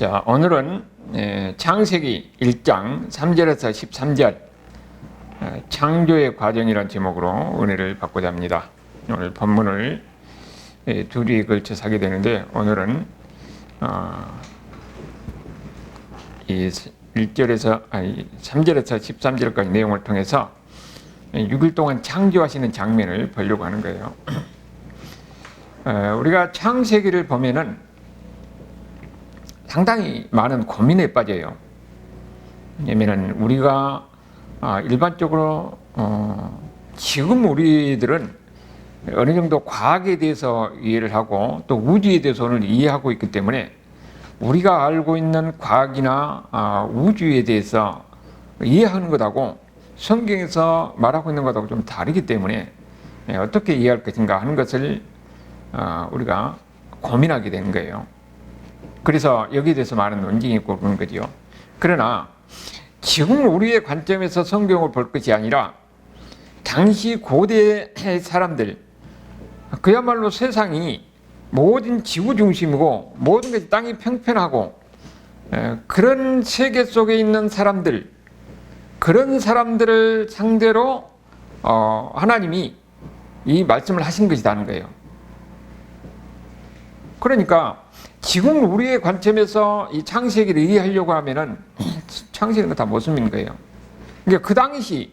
자, 오늘은 창세기 1장 3절에서 13절 창조의 과정이라는 제목으로 은혜를 받고자 합니다. 오늘 본문을 둘이 걸쳐서 하게 되는데, 오늘은 이 3절에서 13절까지 내용을 통해서 6일 동안 창조하시는 장면을 보려고 하는 거예요. 우리가 창세기를 보면은 상당히 많은 고민에 빠져요. 왜냐면은 우리가 일반적으로 지금 우리들은 어느 정도 과학에 대해서 이해를 하고 또 우주에 대해서 오늘 이해하고 있기 때문에 우리가 알고 있는 과학이나 우주에 대해서 이해하는 것하고 성경에서 말하고 있는 것하고 좀 다르기 때문에 어떻게 이해할 것인가 하는 것을 우리가 고민하게 되는 거예요. 그래서 여기에 대해서 많은 논쟁이 있고 그런 거죠. 그러나 지금 우리의 관점에서 성경을 볼 것이 아니라 당시 고대 사람들, 그야말로 세상이 모든 지구 중심이고 모든 것이 땅이 평평하고 그런 세계 속에 있는 사람들, 그런 사람들을 상대로 하나님이 이 말씀을 하신 것이라는 거예요. 그러니까 지금 우리의 관점에서 이 창세기를 이해하려고 하면은 창세기는 다 모순인 거예요. 그러니까 그 당시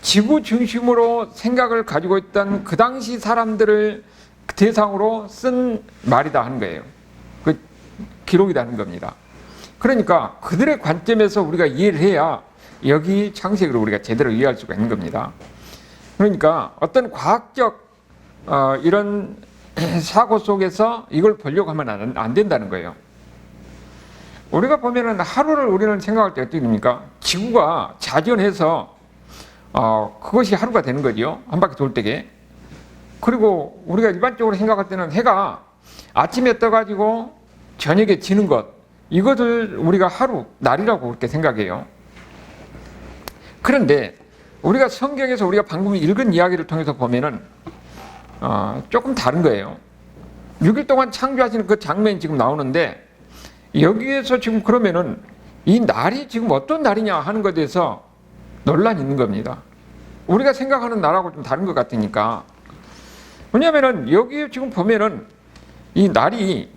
지구 중심으로 생각을 가지고 있던 그 당시 사람들을 대상으로 쓴 말이다 하는 거예요. 그 기록이다 하는 겁니다. 그러니까 그들의 관점에서 우리가 이해를 해야 여기 창세기를 우리가 제대로 이해할 수가 있는 겁니다. 그러니까 어떤 과학적 이런 사고 속에서 이걸 보려고 하면 안 된다는 거예요. 우리가 보면은 하루를 우리는 생각할 때 어떻게 됩니까? 지구가 자전해서 그것이 하루가 되는 거죠. 한 바퀴 돌 때게. 그리고 우리가 일반적으로 생각할 때는 해가 아침에 떠가지고 저녁에 지는 것, 이것을 우리가 하루, 날이라고 그렇게 생각해요. 그런데 우리가 성경에서 우리가 방금 읽은 이야기를 통해서 보면은 조금 다른 거예요. 6일 동안 창조하시는 그 장면이 지금 나오는데, 여기에서 지금 그러면은 이 날이 지금 어떤 날이냐 하는 것에 대해서 논란이 있는 겁니다. 우리가 생각하는 날하고 좀 다른 것 같으니까. 왜냐면은 여기 지금 보면은 이 날이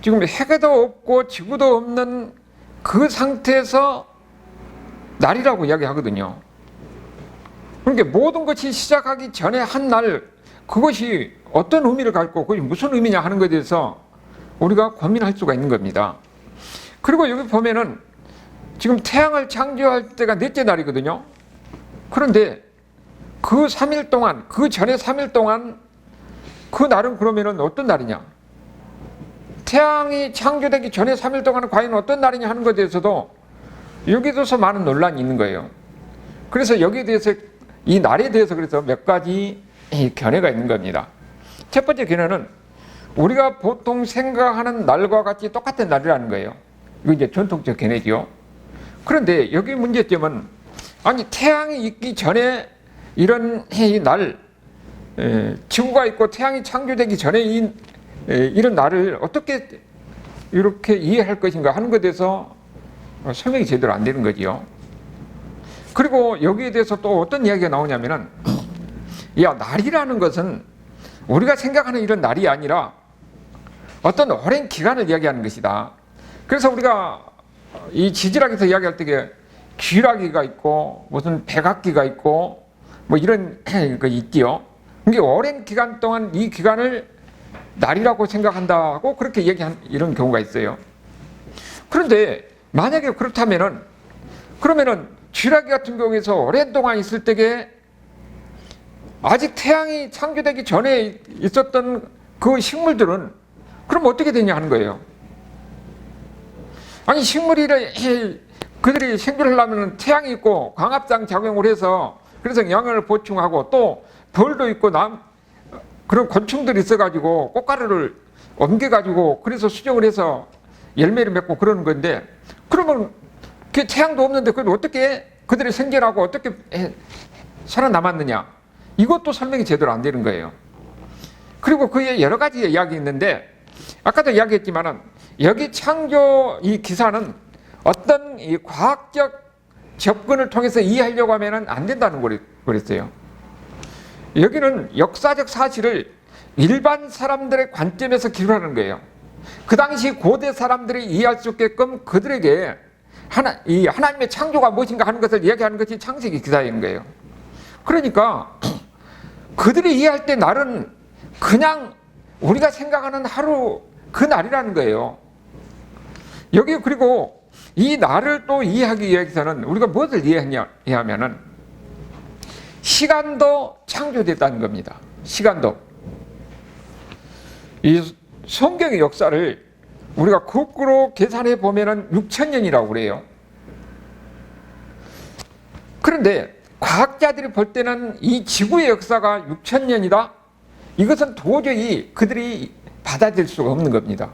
지금 해가 없고 지구도 없는 그 상태에서 날이라고 이야기하거든요. 그러니까 모든 것이 시작하기 전에 한 날, 그것이 어떤 의미를 갖고 그것이 무슨 의미냐 하는 것에 대해서 우리가 고민할 수가 있는 겁니다. 그리고 여기 보면은 지금 태양을 창조할 때가 넷째 날이거든요. 그런데 그 3일 동안, 그 전에 3일 동안 그 날은 그러면은 어떤 날이냐? 태양이 창조되기 전에 3일 동안은 과연 어떤 날이냐 하는 것에 대해서도 여기에 대해서 많은 논란이 있는 거예요. 그래서 여기에 대해서 이 날에 대해서 그래서 몇 가지 견해가 있는 겁니다. 첫 번째 견해는 우리가 보통 생각하는 날과 같이 똑같은 날이라는 거예요. 이거 이제 전통적 견해죠. 그런데 여기 문제점은, 아니 태양이 있기 전에 이런 날, 지구가 있고 태양이 창조되기 전에 이런 날을 어떻게 이렇게 이해할 것인가 하는 것에 대해서 설명이 제대로 안 되는 거지요. 그리고 여기에 대해서 또 어떤 이야기가 나오냐면은, 야, 날이라는 것은 우리가 생각하는 이런 날이 아니라 어떤 오랜 기간을 이야기하는 것이다. 그래서 우리가 이 지질학에서 이야기할 때 쥐라기가 있고 무슨 백악기가 있고 뭐 이런 거 있지요. 이게 오랜 기간 동안 이 기간을 날이라고 생각한다고 그렇게 얘기한 이런 경우가 있어요. 그런데 만약에 그렇다면은, 그러면은 쥐라기 같은 경우에서 오랜 동안 있을 때에 아직 태양이 창조되기 전에 있었던 그 식물들은 그럼 어떻게 되냐 하는 거예요. 아니 그들이 생존하려면 태양이 있고 광합성 작용을 해서 그래서 영양을 보충하고 또 벌도 있고 그런 곤충들이 있어가지고 꽃가루를 옮겨가지고 그래서 수정을 해서 열매를 맺고 그러는 건데, 그러면 그 태양도 없는데 그걸 어떻게 그들이 생존하고 어떻게 살아남았느냐? 이것도 설명이 제대로 안 되는 거예요. 그리고 그에 여러 가지 이야기 있는데, 아까도 이야기했지만은 여기 창조 이 기사는 어떤 이 과학적 접근을 통해서 이해하려고 하면 안 된다는 걸 그랬어요. 여기는 역사적 사실을 일반 사람들의 관점에서 기록하는 거예요. 그 당시 고대 사람들이 이해할 수 있게끔 그들에게 하나님의 창조가 무엇인가 하는 것을 이야기하는 것이 창세기 기사인 거예요. 그러니까 그들이 이해할 때 날은 그냥 우리가 생각하는 하루 그 날이라는 거예요. 여기 그리고 이 날을 또 이해하기 위해서는 우리가 무엇을 이해하냐 하면은 시간도 창조됐다는 겁니다. 시간도. 이 성경의 역사를 우리가 거꾸로 계산해 보면은 6,000년이라고 그래요. 그런데 과학자들이 볼 때는 이 지구의 역사가 6,000년이다? 이것은 도저히 그들이 받아들일 수가 없는 겁니다.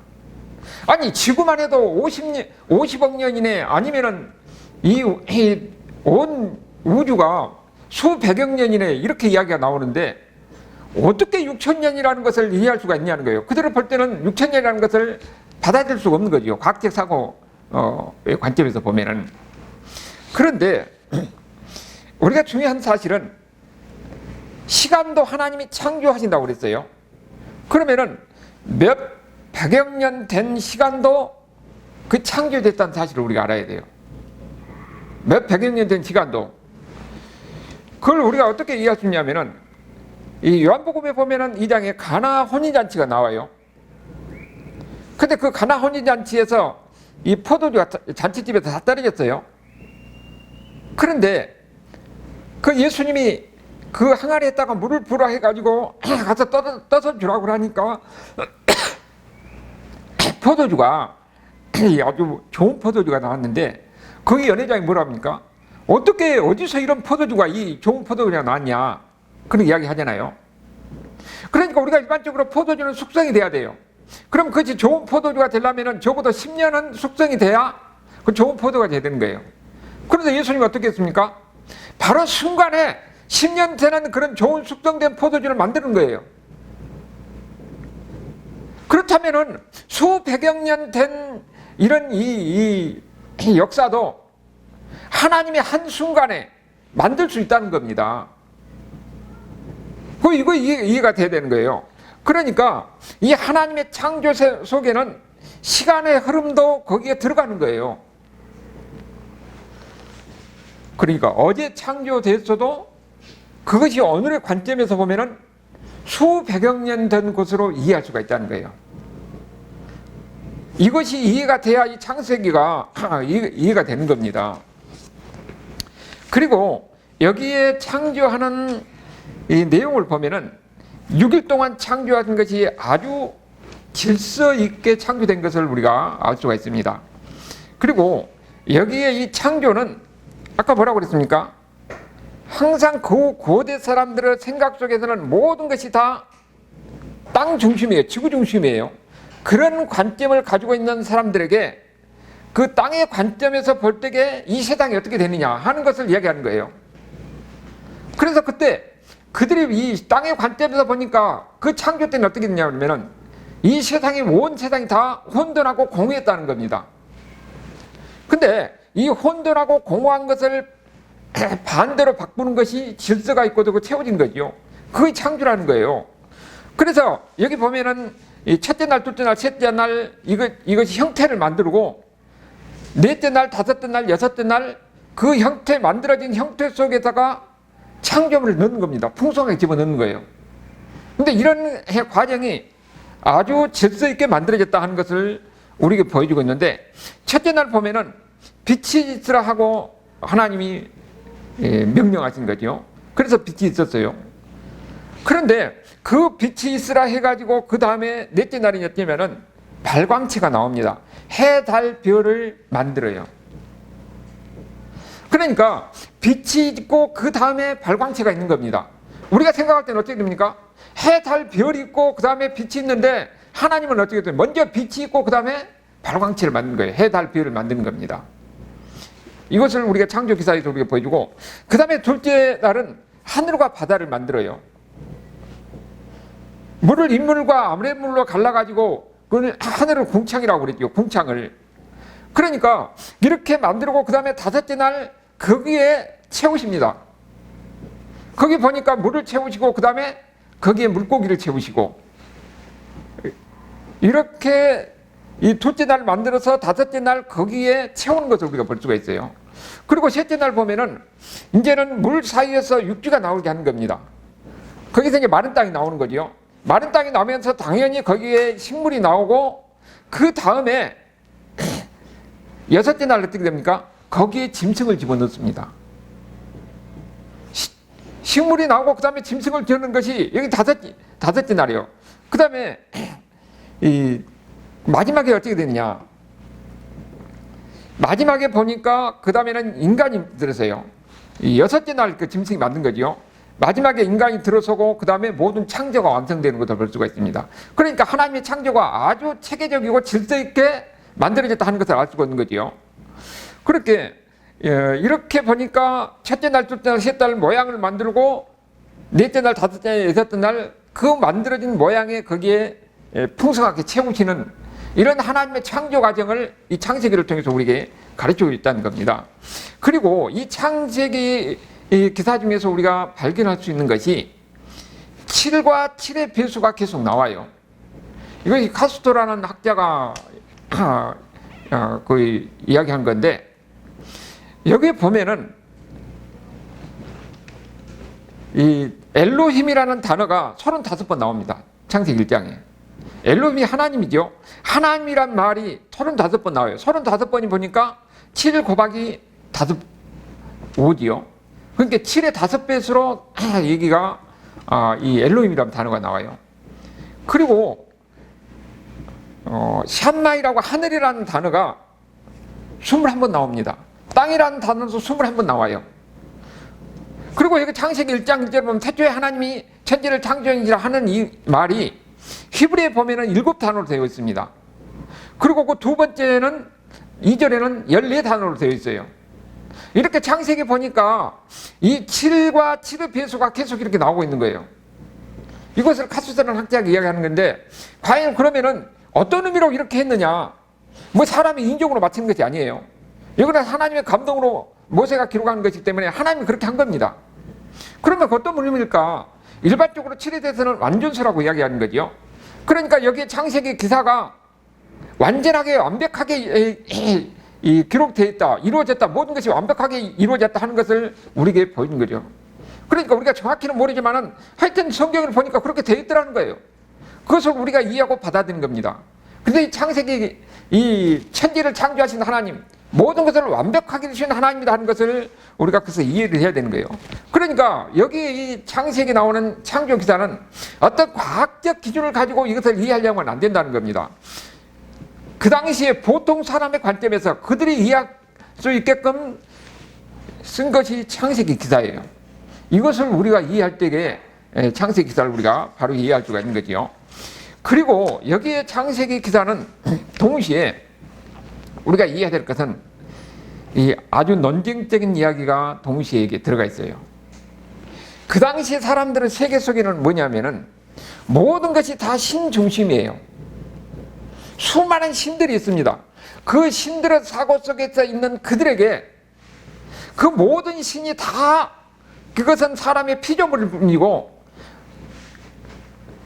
아니, 지구만 해도 50억 년 이내 아니면은 이 온 우주가 수백억 년 이내 이렇게 이야기가 나오는데 어떻게 6,000년이라는 것을 이해할 수가 있냐는 거예요. 그들을 볼 때는 6,000년이라는 것을 받아들일 수가 없는 거죠. 과학적 사고의 관점에서 보면은. 그런데 우리가 중요한 사실은 시간도 하나님이 창조하신다고 그랬어요. 그러면은 몇 백억 년 된 시간도 그 창조됐다는 사실을 우리가 알아야 돼요. 몇 백억 년 된 시간도. 그걸 우리가 어떻게 이해할 수 있냐면은 이 요한복음에 보면은 2장에 가나 혼인잔치가 나와요. 근데 그 가나 혼인잔치에서 이 포도주가 잔치집에서 다 떨어졌어요. 그런데 그 예수님이 그 항아리에다가 물을 부라 해가지고 가서 떠서 주라고 하니까 포도주가 아주 좋은 포도주가 나왔는데 거기 연회장이 뭐라 합니까? 어떻게 어디서 이런 포도주가 이 좋은 포도주가 나왔냐 그런 이야기 하잖아요. 그러니까 우리가 일반적으로 포도주는 숙성이 돼야 돼요. 그럼 그것이 좋은 포도주가 되려면 적어도 10년은 숙성이 돼야 그 좋은 포도가 돼야 되는 거예요. 그래서 예수님이 어떻게 했습니까? 바로 순간에 10년 되는 그런 좋은 숙성된 포도주를 만드는 거예요. 그렇다면은 수백억 년 된 이런 이 역사도 하나님이 한순간에 만들 수 있다는 겁니다. 이거 이해가 돼야 되는 거예요. 그러니까 이 하나님의 창조 속에는 시간의 흐름도 거기에 들어가는 거예요. 그러니까 어제 창조됐어도 그것이 오늘의 관점에서 보면은 수백억 년 된 것으로 이해할 수가 있다는 거예요. 이것이 이해가 돼야 이 창세기가 이해가 되는 겁니다. 그리고 여기에 창조하는 이 내용을 보면은 6일 동안 창조한 것이 아주 질서 있게 창조된 것을 우리가 알 수가 있습니다. 그리고 여기에 이 창조는 아까 뭐라고 그랬습니까? 항상 그 고대 사람들의 생각 속에서는 모든 것이 다 땅 중심이에요. 지구 중심이에요. 그런 관점을 가지고 있는 사람들에게 그 땅의 관점에서 볼 때에 이 세상이 어떻게 되느냐 하는 것을 이야기하는 거예요. 그래서 그때 그들이 이 땅의 관점에서 보니까 그 창조 때는 어떻게 됐냐 그러면은 이 세상이 온 세상이 다 혼돈하고 공허했다는 겁니다. 근데 이 혼돈하고 공허한 것을 반대로 바꾸는 것이 질서가 있고 그 채워진 거죠. 그게 창조라는 거예요. 그래서 여기 보면은 첫째 날, 둘째 날, 셋째 날 이것이 형태를 만들고 넷째 날, 다섯째 날, 여섯째 날 그 형태 만들어진 형태 속에다가 창조물을 넣는 겁니다. 풍성하게 집어넣는 거예요. 근데 이런 과정이 아주 질서 있게 만들어졌다 하는 것을 우리에게 보여주고 있는데 첫째 날 보면은 빛이 있으라 하고 하나님이 명령하신 거죠. 그래서 빛이 있었어요. 그런데 그 빛이 있으라 해가지고 그 다음에 넷째 날이 였냐면은 발광체가 나옵니다. 해, 달, 별을 만들어요. 그러니까 빛이 있고 그 다음에 발광체가 있는 겁니다. 우리가 생각할 때는 어떻게 됩니까? 해, 달, 별이 있고 그 다음에 빛이 있는데 하나님은 어떻게 돼요? 먼저 빛이 있고 그 다음에 발광체를 만드는 거예요. 해, 달, 별을 만드는 겁니다. 이것을 우리가 창조 기사에서 우리가 보여주고 그 다음에 둘째 날은 하늘과 바다를 만들어요. 물을 인물과 아무래물로 갈라가지고 그걸 하늘을 궁창이라고 그랬죠. 궁창을. 그러니까 이렇게 만들고 그 다음에 다섯째 날 거기에 채우십니다. 거기 보니까 물을 채우시고 그 다음에 거기에 물고기를 채우시고 이렇게 이 둘째 날 만들어서 다섯째 날 거기에 채우는 것을 우리가 볼 수가 있어요. 그리고 셋째 날 보면은 이제는 물 사이에서 육지가 나오게 하는 겁니다. 거기서 이제 마른 땅이 나오는 거죠. 마른 땅이 나오면서 당연히 거기에 식물이 나오고 그 다음에 여섯째 날 어떻게 됩니까? 거기에 짐승을 집어넣습니다. 식물이 나오고 그 다음에 짐승을 지어넣는 것이 여기 다섯째 날이요. 그 다음에 이 마지막에 어떻게 되느냐? 마지막에 보니까 그 다음에는 인간이 들어서요. 이 여섯째 날 그 짐승이 만든 거죠. 마지막에 인간이 들어서고 그 다음에 모든 창조가 완성되는 것을 볼 수가 있습니다. 그러니까 하나님의 창조가 아주 체계적이고 질서 있게 만들어졌다 하는 것을 알 수가 있는 거죠. 그렇게 이렇게 보니까 첫째 날, 둘째 날, 셋째 날 모양을 만들고 넷째 날, 다섯째 날, 여섯째 날 그 만들어진 모양에 거기에 풍성하게 채우시는 이런 하나님의 창조 과정을 이 창세기를 통해서 우리에게 가르치고 있다는 겁니다. 그리고 이 창세기 기사 중에서 우리가 발견할 수 있는 것이 7과 7의 배수가 계속 나와요. 이것이 카스토라는 학자가 거의 이야기한 건데 여기에 보면은 이 엘로힘이라는 단어가 35번 나옵니다. 창세기 1장에. 엘로힘이 하나님이죠. 하나님이란 말이 35번 나와요. 35번이 보니까 7 곱하기 5지요. 그러니까 7의 5배수로 얘기가 이 엘로힘이라는 단어가 나와요. 그리고 샴마이라고 하늘이라는 단어가 21번 나옵니다. 땅이라는 단어도 21번 나와요. 그리고 여기 창세기 1장 1절에 보면 태초에 하나님이 천지를 창조하시라 하는 이 말이 히브리에 보면은 7단어로 되어 있습니다. 그리고 그 두 번째는 2절에는 14단어로 되어 있어요. 이렇게 창세기 보니까 이 7과 7의 배수가 계속 이렇게 나오고 있는 거예요. 이것을 카수스라는 학자가 이야기하는 건데 과연 그러면은 어떤 의미로 이렇게 했느냐? 뭐 사람이 인종으로 맞추는 것이 아니에요. 이거는 하나님의 감동으로 모세가 기록한 것이기 때문에 하나님이 그렇게 한 겁니다. 그러면 어떤 의미일까? 일반적으로 7에 대해서는 완전수라고 이야기하는 거죠. 그러니까 여기에 창세기 기사가 완전하게 완벽하게 기록되어 있다, 이루어졌다, 모든 것이 완벽하게 이루어졌다 하는 것을 우리에게 보이는 거죠. 그러니까 우리가 정확히는 모르지만은 하여튼 성경을 보니까 그렇게 되어 있더라는 거예요. 그것을 우리가 이해하고 받아들이는 겁니다. 근데 이 창세기, 이 천지를 창조하신 하나님, 모든 것을 완벽하게 주신 하나님이다 하는 것을 우리가 그래서 이해를 해야 되는 거예요. 그러니까 여기 이 창세기 나오는 창조 기사는 어떤 과학적 기준을 가지고 이것을 이해하려면 안 된다는 겁니다. 그 당시에 보통 사람의 관점에서 그들이 이해할 수 있게끔 쓴 것이 창세기 기사예요. 이것을 우리가 이해할 때에 창세기 기사를 우리가 바로 이해할 수가 있는 거죠. 그리고 여기에 창세기 기사는 동시에 우리가 이해해야 될 것은 이 아주 논쟁적인 이야기가 동시에 여기에 들어가 있어요. 그 당시 사람들의 세계 속에는 뭐냐면은 모든 것이 다 신 중심이에요. 수많은 신들이 있습니다. 그 신들의 사고 속에서 있는 그들에게 그 모든 신이 다 그것은 사람의 피조물이고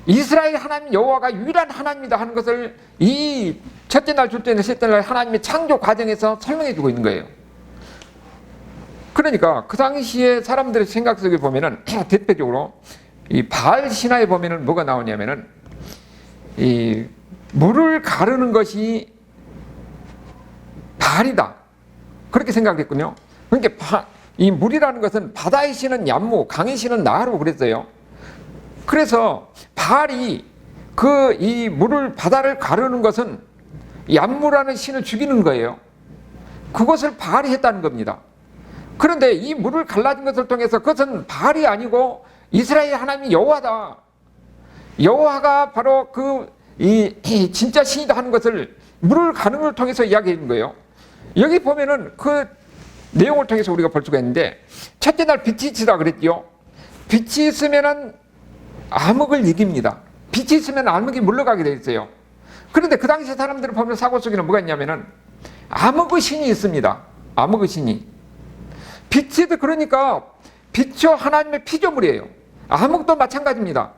이스라엘 하나님 여호와가 유일한 하나님이다 하는 것을 이 첫째 날, 둘째 날, 셋째 날 하나님의 창조 과정에서 설명해 주고 있는 거예요. 그러니까 그 당시에 사람들의 생각 속에 보면은 대표적으로 이 바알 신화에 보면은 뭐가 나오냐면은 이 물을 가르는 것이 바알이다. 그렇게 생각했군요. 그러니까 이 물이라는 것은 바다의 신은 얌무, 강의 신은 나하라고 그랬어요. 그래서 바알이 이 물을 바다를 가르는 것은 얌무라는 신을 죽이는 거예요. 그것을 바알이 했다는 겁니다. 그런데 이 물을 갈라진 것을 통해서 그것은 바알이 아니고 이스라엘 하나님이 여호와다. 여호와가 바로 이 진짜 신이다 하는 것을 물을 가는 걸 통해서 이야기하는 거예요. 여기 보면은 그 내용을 통해서 우리가 볼 수가 있는데 첫째 날 빛이 있으라 그랬죠. 빛이 있으면은 암흑을 이깁니다. 빛이 있으면 암흑이 물러가게 돼 있어요. 그런데 그 당시 사람들을 보면 사고 속에는 뭐가 있냐면은 암흑의 신이 있습니다. 암흑의 신이. 빛이 그러니까 빛이 하나님의 피조물이에요. 암흑도 마찬가지입니다.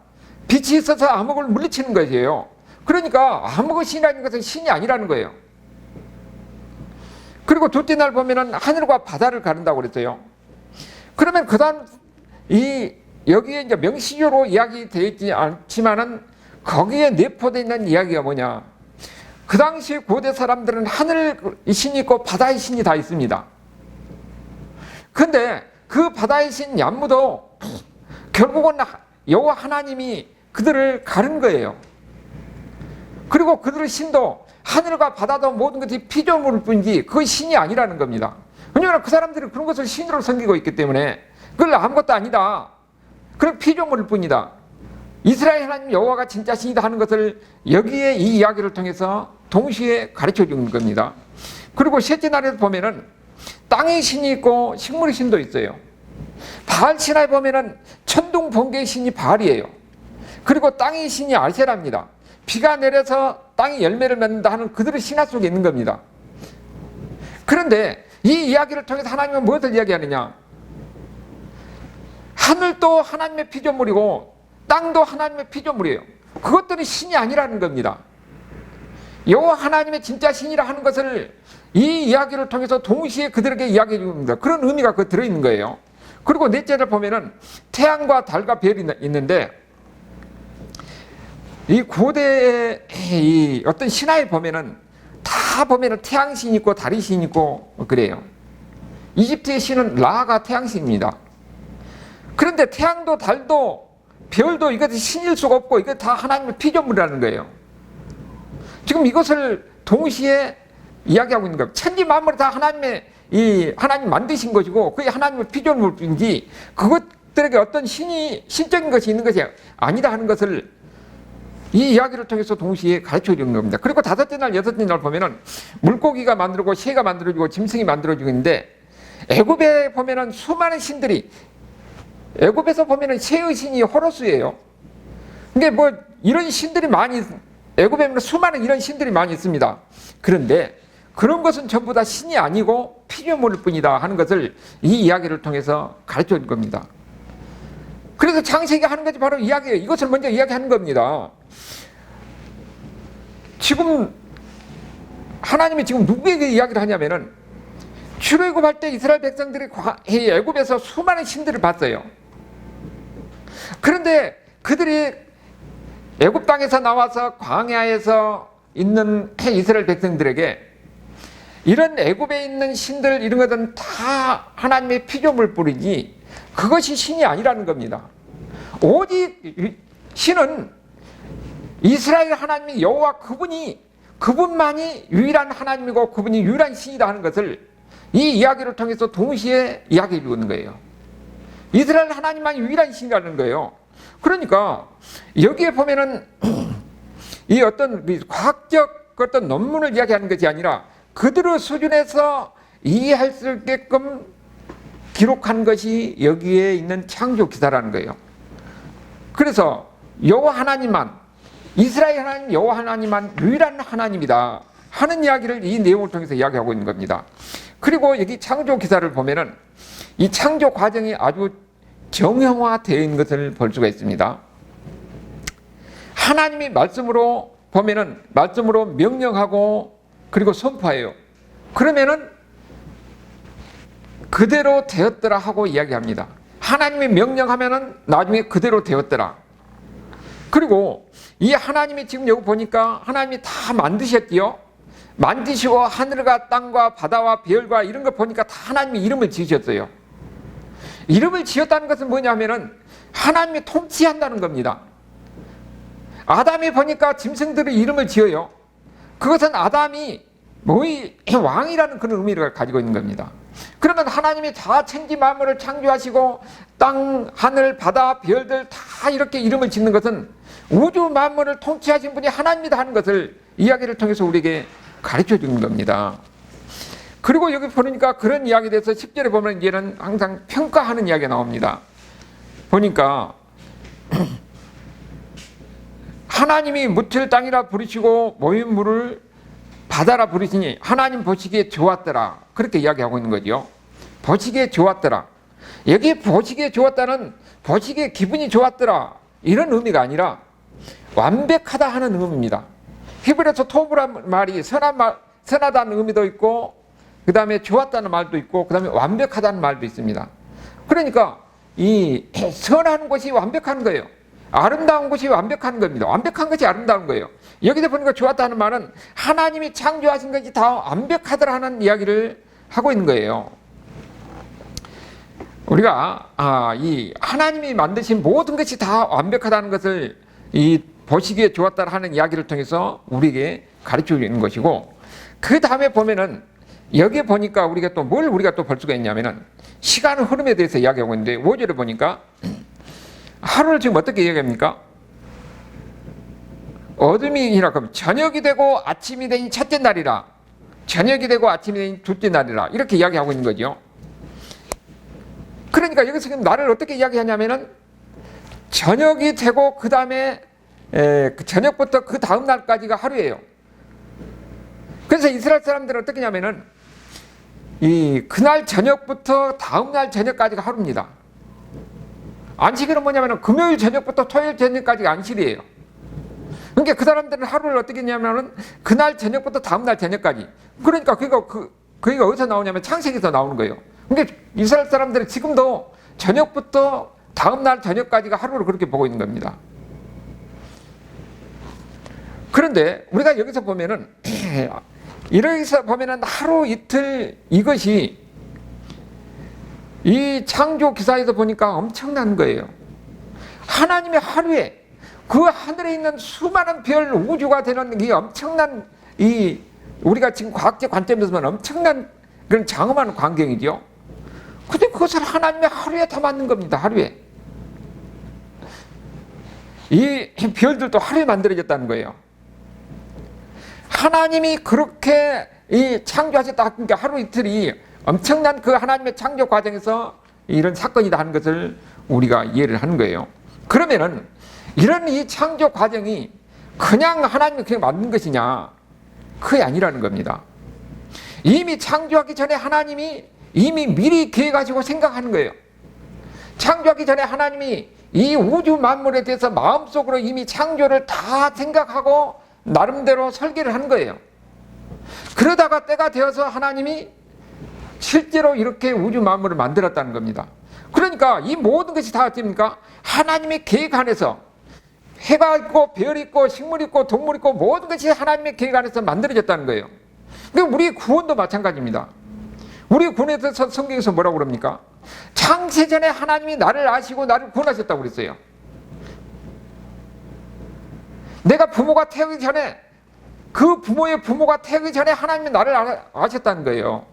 빛이 있어서 암흑을 물리치는 것이에요. 그러니까 암흑의 신이라는 것은 신이 아니라는 거예요. 그리고 둘째 날 보면은 하늘과 바다를 가른다고 그랬어요. 그러면 그다음 여기에 이제 명시적으로 이야기되어 있지 않지만은 거기에 내포되어 있는 이야기가 뭐냐? 그 당시 고대 사람들은 하늘의 신이 있고 바다의 신이 다 있습니다. 근데 그 바다의 신 얀무도 결국은 여호와 하나님이 그들을 가른 거예요. 그리고 그들의 신도 하늘과 바다도 모든 것이 피조물일 뿐이지 그 신이 아니라는 겁니다. 왜냐하면 그 사람들이 그런 것을 신으로 섬기고 있기 때문에 그걸 아무것도 아니다. 그런 피조물일 뿐이다. 이스라엘 하나님 여호와가 진짜 신이다 하는 것을 여기에 이 이야기를 통해서 동시에 가르쳐 주는 겁니다. 그리고 셋째 날에 보면은 땅의 신이 있고 식물의 신도 있어요. 바알 신화에 보면은 천둥 번개의 신이 바알이에요. 그리고 땅의 신이 아세라입니다. 비가 내려서 땅이 열매를 맺는다 하는 그들의 신화 속에 있는 겁니다. 그런데 이 이야기를 통해서 하나님은 무엇을 이야기하느냐? 하늘도 하나님의 피조물이고 땅도 하나님의 피조물이에요. 그것들은 신이 아니라는 겁니다. 여호와 하나님의 진짜 신이라 하는 것을 이 이야기를 통해서 동시에 그들에게 이야기해 줍니다. 그런 의미가 그 들어있는 거예요. 그리고 넷째를 보면은 태양과 달과 별이 있는데 이 고대의 이 어떤 신화에 보면은 다 보면은 태양신이 있고 달의 신이 있고 그래요. 이집트의 신은 라가 태양신입니다. 그런데 태양도 달도 별도 이것이 신일 수가 없고 이거 다 하나님의 피조물이라는 거예요. 지금 이것을 동시에 이야기하고 있는 거예요. 천지 만물이 다 하나님 만드신 것이고 그게 하나님의 피조물인지 그것들에게 어떤 신적인 것이 있는 것이 아니다 하는 것을 이 이야기를 통해서 동시에 가르쳐 주는 겁니다. 그리고 다섯째 날, 여섯째 날 보면은 물고기가 만들고 새가 만들어지고 짐승이 만들어지고 있는데 애굽에 보면은 수많은 신들이 애굽에서 보면은 새의 신이 호로스예요. 근데 뭐 이런 신들이 많이 애굽에는 수많은 이런 신들이 많이 있습니다. 그런데 그런 것은 전부 다 신이 아니고 피조물일 뿐이다 하는 것을 이 이야기를 통해서 가르쳐 준 겁니다. 그래서 창세기 하는 것이 바로 이야기예요. 이것을 먼저 이야기하는 겁니다. 지금 하나님이 지금 누구에게 이야기를 하냐면은 출애굽할 때 이스라엘 백성들이 애굽에서 수많은 신들을 봤어요. 그런데 그들이 애굽 땅에서 나와서 광야에서 있는 이스라엘 백성들에게 이런 애굽에 있는 신들 이런 것은 다 하나님의 피조물 뿐이지 그것이 신이 아니라는 겁니다. 오직 신은 이스라엘 하나님이 여호와 그분만이 유일한 하나님이고 그분이 유일한 신이다 하는 것을 이 이야기를 통해서 동시에 이야기해 주는 거예요. 이스라엘 하나님만이 유일한 신이라는 거예요. 그러니까 여기에 보면은 이 어떤 과학적 어떤 논문을 이야기하는 것이 아니라 그들의 수준에서 이해할 수 있게끔 기록한 것이 여기에 있는 창조 기사라는 거예요. 그래서 여호와 하나님만, 이스라엘 하나님 여호와 하나님만 유일한 하나님이다 하는 이야기를 이 내용을 통해서 이야기하고 있는 겁니다. 그리고 여기 창조 기사를 보면은 이 창조 과정이 아주 정형화되어 있는 것을 볼 수가 있습니다. 하나님이 말씀으로 보면은 말씀으로 명령하고 그리고 선포해요. 그러면은 그대로 되었더라 하고 이야기합니다. 하나님이 명령하면은 나중에 그대로 되었더라. 그리고 이 하나님이 지금 여기 보니까 하나님이 다 만드셨지요. 만드시고 하늘과 땅과 바다와 별과 이런 거 보니까 다 하나님이 이름을 지으셨어요. 이름을 지었다는 것은 뭐냐면은 하나님이 통치한다는 겁니다. 아담이 보니까 짐승들의 이름을 지어요. 그것은 아담이 왕이라는 그런 의미를 가지고 있는 겁니다. 그러면 하나님이 다 천지 만물을 창조하시고 땅, 하늘, 바다, 별들 다 이렇게 이름을 짓는 것은 우주 만물을 통치하신 분이 하나님이다 하는 것을 이야기를 통해서 우리에게 가르쳐 주는 겁니다. 그리고 여기 보니까 그런 이야기에 대해서 10절에 보면 이제는 항상 평가하는 이야기가 나옵니다. 보니까 하나님이 무틀 땅이라 부르시고 모인 물을 바다라 부르시니 하나님 보시기에 좋았더라. 그렇게 이야기하고 있는 거죠. 보시기에 좋았더라. 여기 보시기에 좋았다는 보시기에 기분이 좋았더라 이런 의미가 아니라 완벽하다 하는 의미입니다. 히브리어에서 토브란 말이 선하다는 의미도 있고 그 다음에 좋았다는 말도 있고 그 다음에 완벽하다는 말도 있습니다. 그러니까 이 선한 것이 완벽한 거예요. 아름다운 것이 완벽한 겁니다. 완벽한 것이 아름다운 거예요. 여기서 보니까 좋았다는 말은 하나님이 창조하신 것이 다 완벽하더라 하는 이야기를 하고 있는 거예요. 우리가 이 하나님이 만드신 모든 것이 다 완벽하다는 것을 이 보시기에 좋았다 하는 이야기를 통해서 우리에게 가르쳐 주는 것이고, 그 다음에 보면은 여기에 보니까 우리가 또 뭘 우리가 또 볼 수가 있냐면은 시간 흐름에 대해서 이야기하고 있는데 5절에 보니까 하루를 지금 어떻게 이야기합니까? 어둠이라 그러면 저녁이 되고 아침이 되니 첫째 날이라, 저녁이 되고 아침이 되니 둘째 날이라 이렇게 이야기하고 있는 거죠. 그러니까 여기서 지금 날을 어떻게 이야기하냐면은 저녁이 되고 그 다음에 그 저녁부터 그 다음 날까지가 하루예요. 그래서 이스라엘 사람들은 어떻게 하냐면은 그날 저녁부터 다음 날 저녁까지가 하루입니다. 안식일은 뭐냐면은 금요일 저녁부터 토요일 저녁까지가 안식이에요. 그러니까 그 사람들은 하루를 어떻게 했냐면은 그날 저녁부터 다음 날 저녁까지. 그러니까 그게 어디서 나오냐면 창세기에서 나오는 거예요. 그러니까 이스라엘 사람들은 지금도 저녁부터 다음 날 저녁까지가 하루를 그렇게 보고 있는 겁니다. 그런데 우리가 여기서 보면은 이러기서 보면은 하루 이틀 이것이 이 창조 기사에서 보니까 엄청난 거예요. 하나님의 하루에 그 하늘에 있는 수많은 별 우주가 되는 이 엄청난 우리가 지금 과학적 관점에서 보면 엄청난 그런 장엄한 광경이죠. 근데 그것을 하나님의 하루에 다 만든 겁니다. 하루에. 이 별들도 하루에 만들어졌다는 거예요. 하나님이 그렇게 창조하셨다. 그러니까 하루 이틀이 엄청난 그 하나님의 창조 과정에서 이런 사건이다 하는 것을 우리가 이해를 하는 거예요. 그러면은 이런 이 창조 과정이 그냥 하나님이 그냥 만든 것이냐? 그게 아니라는 겁니다. 이미 창조하기 전에 하나님이 이미 미리 계획하시고 생각하는 거예요. 창조하기 전에 하나님이 이 우주 만물에 대해서 마음속으로 이미 창조를 다 생각하고 나름대로 설계를 한 거예요. 그러다가 때가 되어서 하나님이 실제로 이렇게 우주 만물을 만들었다는 겁니다. 그러니까 이 모든 것이 다 어떻습니까? 하나님의 계획 안에서 해가 있고 별이 있고 식물이 있고 동물이 있고 모든 것이 하나님의 계획 안에서 만들어졌다는 거예요. 그러니까 우리 구원도 마찬가지입니다. 우리 구원에서 성경에서 뭐라고 그럽니까? 창세전에 하나님이 나를 아시고 나를 구원하셨다고 그랬어요. 내가 부모가 태어나기 전에 그 부모의 부모가 태어나기 전에 하나님이 나를 아셨다는 거예요.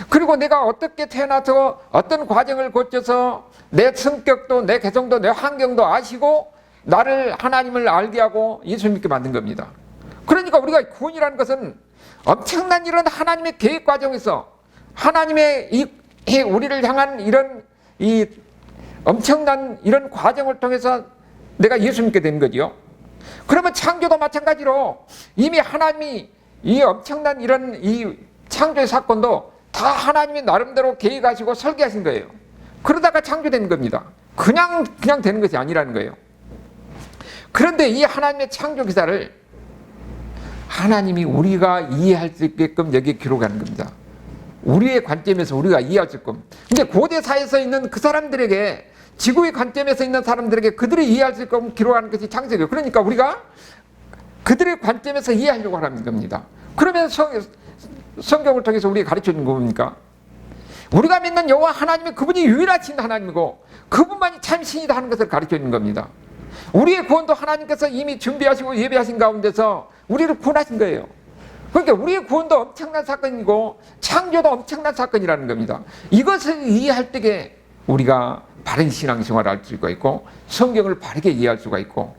그리고 내가 어떻게 태어나서 어떤 과정을 거쳐서 내 성격도 내 개성도 내 환경도 아시고 나를 하나님을 알게 하고 예수 믿게 만든 겁니다. 그러니까 우리가 구원이라는 것은 엄청난 이런 하나님의 계획 과정에서 하나님의 우리를 향한 이런 엄청난 이런 과정을 통해서 내가 예수 믿게 된 거죠. 그러면 창조도 마찬가지로 이미 하나님이 이 엄청난 이런 창조의 사건도 다 하나님이 나름대로 계획하시고 설계하신 거예요. 그러다가 창조된 겁니다. 그냥 되는 것이 아니라는 거예요. 그런데 이 하나님의 창조 기사를 하나님이 우리가 이해할 수 있게끔 여기에 기록하는 겁니다. 우리의 관점에서 우리가 이해할 수 있게끔. 근데 고대사에서 있는 그 사람들에게, 지구의 관점에서 있는 사람들에게 그들이 이해할 수 있게끔 기록하는 것이 창세기예요. 그러니까 우리가 그들의 관점에서 이해하려고 하는 겁니다. 그러면 성경을 통해서 우리가 가르쳐주는 거 뭡니까? 우리가 믿는 여호와 하나님이 그분이 유일하신 하나님이고 그분만이 참 신이다 하는 것을 가르쳐주는 겁니다. 우리의 구원도 하나님께서 이미 준비하시고 예배하신 가운데서 우리를 구원하신 거예요. 그러니까 우리의 구원도 엄청난 사건이고 창조도 엄청난 사건이라는 겁니다. 이것을 이해할 때에 우리가 바른 신앙생활을 할 수가 있고 성경을 바르게 이해할 수가 있고,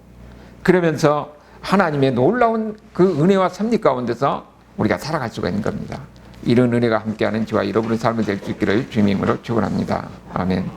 그러면서 하나님의 놀라운 그 은혜와 섭리 가운데서 우리가 살아갈 수가 있는 겁니다. 이런 은혜가 함께하는 저와 여러분의 삶이 될 수 있기를 주님으로 축원합니다. 아멘.